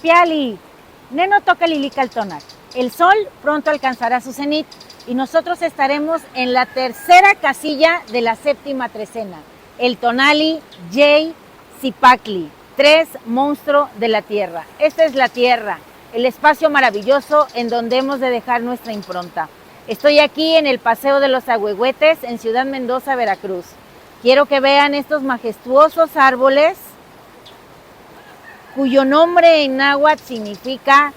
Piali, Neno toca Lilical-Tonac. El sol pronto alcanzará su cenit y nosotros estaremos en la tercera casilla de la séptima trecena, el Tonali Jay Zipacli, 3 monstruo de la tierra. Esta es la tierra, el espacio maravilloso en donde hemos de dejar nuestra impronta. Estoy aquí en el Paseo de los Ahuehuetes en Ciudad Mendoza, Veracruz. Quiero que vean estos majestuosos árboles cuyo nombre en náhuatl significa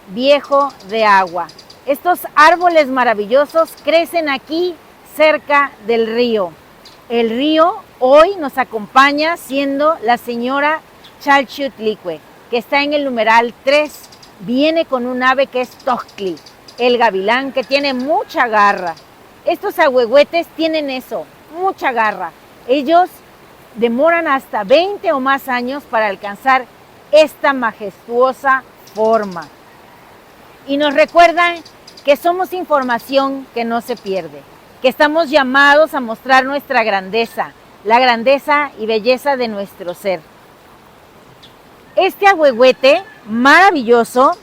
viejo de agua. Estos árboles maravillosos crecen aquí cerca del río. El río hoy nos acompaña siendo la señora Chalchiutlicue, que está en el numeral 3. Viene con un ave que es Tochtli, el gavilán, que tiene mucha garra. Estos ahuehuetes tienen eso, mucha garra. Ellos demoran hasta 20 o más años para alcanzar esta majestuosa forma. Y nos recuerdan que somos información que no se pierde, que estamos llamados a mostrar nuestra grandeza, la grandeza y belleza de nuestro ser. Este ahuehuete maravilloso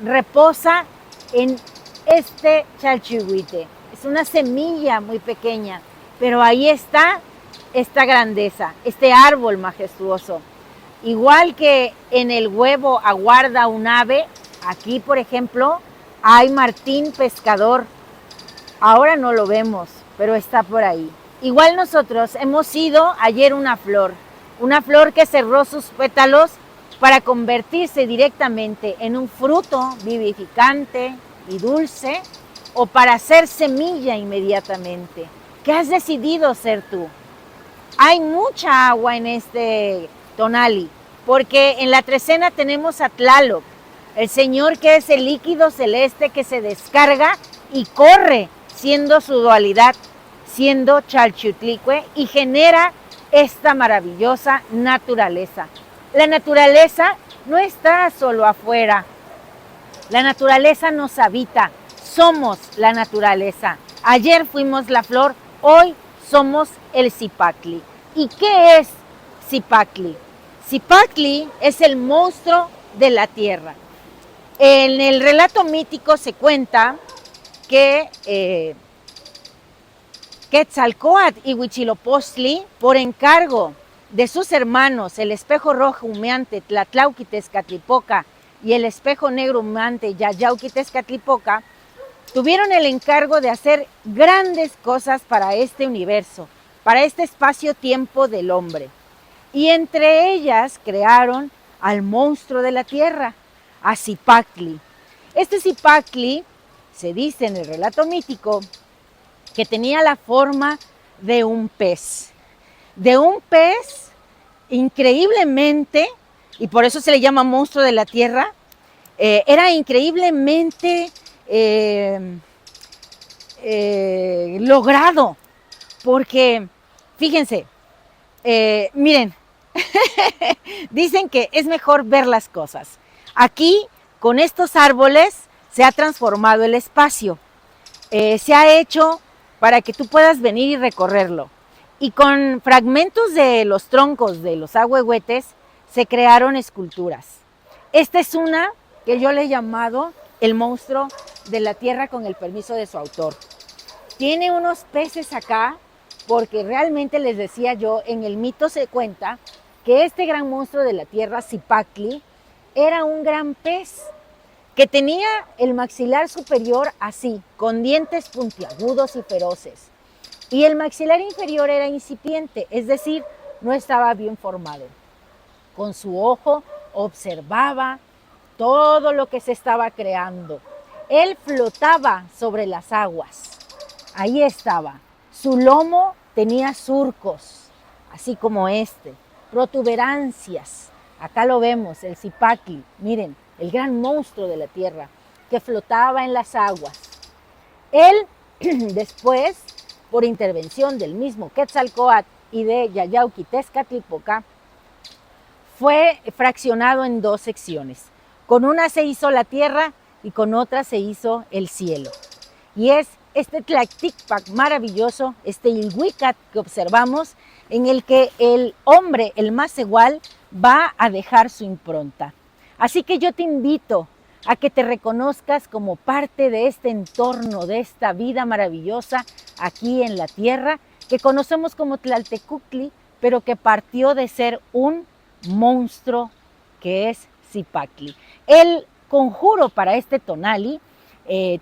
reposa en este chalchihuite. Es una semilla muy pequeña, pero ahí está esta grandeza, este árbol majestuoso. Igual que en el huevo aguarda un ave, aquí por ejemplo hay martín pescador. Ahora no lo vemos, pero está por ahí. Igual nosotros hemos sido ayer una flor que cerró sus pétalos para convertirse directamente en un fruto vivificante y dulce, o para ser semilla inmediatamente. ¿Qué has decidido ser tú? Hay mucha agua en este Tonali, porque en la trecena tenemos a Tlaloc, el Señor que es el líquido celeste que se descarga y corre, siendo su dualidad, siendo Chalchiutlicue, y genera esta maravillosa naturaleza. La naturaleza no está solo afuera, la naturaleza nos habita, somos la naturaleza. Ayer fuimos la flor, hoy somos el Zipacli. ¿Y qué es Zipacli? Zipacli es el monstruo de la tierra. En el relato mítico se cuenta que Quetzalcóatl y Huitzilopochtli, por encargo de sus hermanos, el espejo rojo humeante Tlatlauquitezcatlipoca y el espejo negro humeante Yayauquitezcatlipoca, tuvieron el encargo de hacer grandes cosas para este universo, para este espacio-tiempo del hombre. Y entre ellas crearon al monstruo de la tierra, a Zipacli. Este Zipacli, se dice en el relato mítico, que tenía la forma de un pez increíblemente, y por eso se le llama monstruo de la tierra, era increíblemente logrado, porque fíjense, miren, dicen que es mejor ver las cosas. Aquí, con estos árboles, se ha transformado el espacio, se ha hecho para que tú puedas venir y recorrerlo. Y con fragmentos de los troncos de los ahuehuetes se crearon esculturas. Esta es una que yo le he llamado el monstruo de la tierra con el permiso de su autor. Tiene unos peces acá, porque realmente les decía yo, en el mito se cuenta que este gran monstruo de la tierra, Zipacli, era un gran pez que tenía el maxilar superior así, con dientes puntiagudos y feroces. Y el maxilar inferior era incipiente, es decir, no estaba bien formado. Con su ojo observaba todo lo que se estaba creando. Él flotaba sobre las aguas. Ahí estaba. Su lomo tenía surcos, así como este, protuberancias. Acá lo vemos, el Zipacli, miren, el gran monstruo de la tierra que flotaba en las aguas. Él después, por intervención del mismo Quetzalcóatl y de Yayauquitezcatlipoca, fue fraccionado en 2 secciones. Con una se hizo la tierra y con otra se hizo el cielo. Y es este Tlacticpac maravilloso, este Ilhuicat que observamos, en el que el hombre, el más igual, va a dejar su impronta. Así que yo te invito a que te reconozcas como parte de este entorno, de esta vida maravillosa aquí en la tierra, que conocemos como Tlaltecuhtli, pero que partió de ser un monstruo que es Zipacli. El conjuro para este tonali,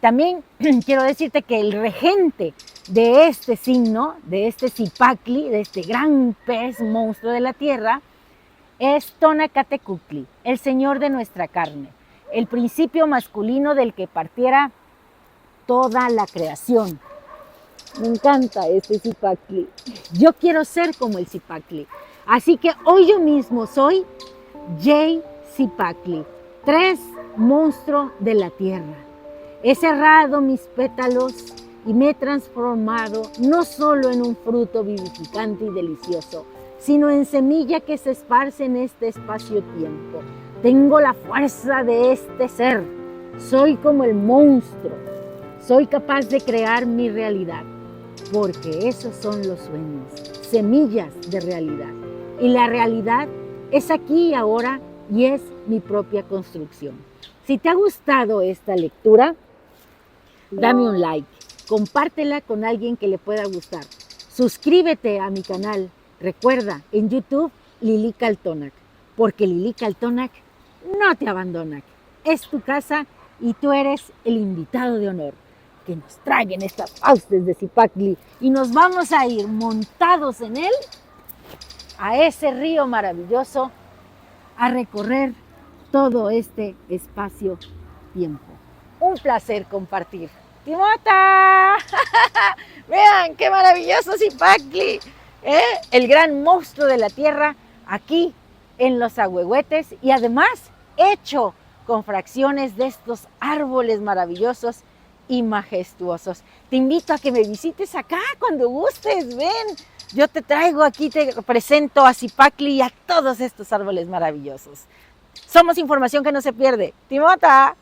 también quiero decirte que el regente de este signo, de este Zipacli, de este gran pez monstruo de la tierra, es Tonacatecutli, el señor de nuestra carne, el principio masculino del que partiera toda la creación. Me encanta este Zipacli. Yo quiero ser como el Zipacli. Así que hoy yo mismo soy Jay Zipacli, 3 monstruo de la tierra. He cerrado mis pétalos y me he transformado no solo en un fruto vivificante y delicioso, sino en semilla que se esparce en este espacio-tiempo. Tengo la fuerza de este ser. Soy como el monstruo. Soy capaz de crear mi realidad, porque esos son los sueños, semillas de realidad. Y la realidad es aquí y ahora y es mi propia construcción. Si te ha gustado esta lectura, dame un like, compártela con alguien que le pueda gustar. Suscríbete a mi canal. Recuerda, en YouTube, Lili Caltonac, porque Lili Caltonac no te abandona. Es tu casa y tú eres el invitado de honor. Que nos traigan estas fauces de Zipacli y nos vamos a ir montados en él a ese río maravilloso a recorrer todo este espacio-tiempo. Un placer compartir. ¡Timota! Vean qué maravilloso Zipacli, el gran monstruo de la tierra aquí en los Ahuehuetes y además hecho con fracciones de estos árboles maravillosos y majestuosos. Te invito a que me visites acá cuando gustes, ven. Yo te traigo aquí, te presento a Zipacli y a todos estos árboles maravillosos. Somos información que no se pierde. ¡Timota!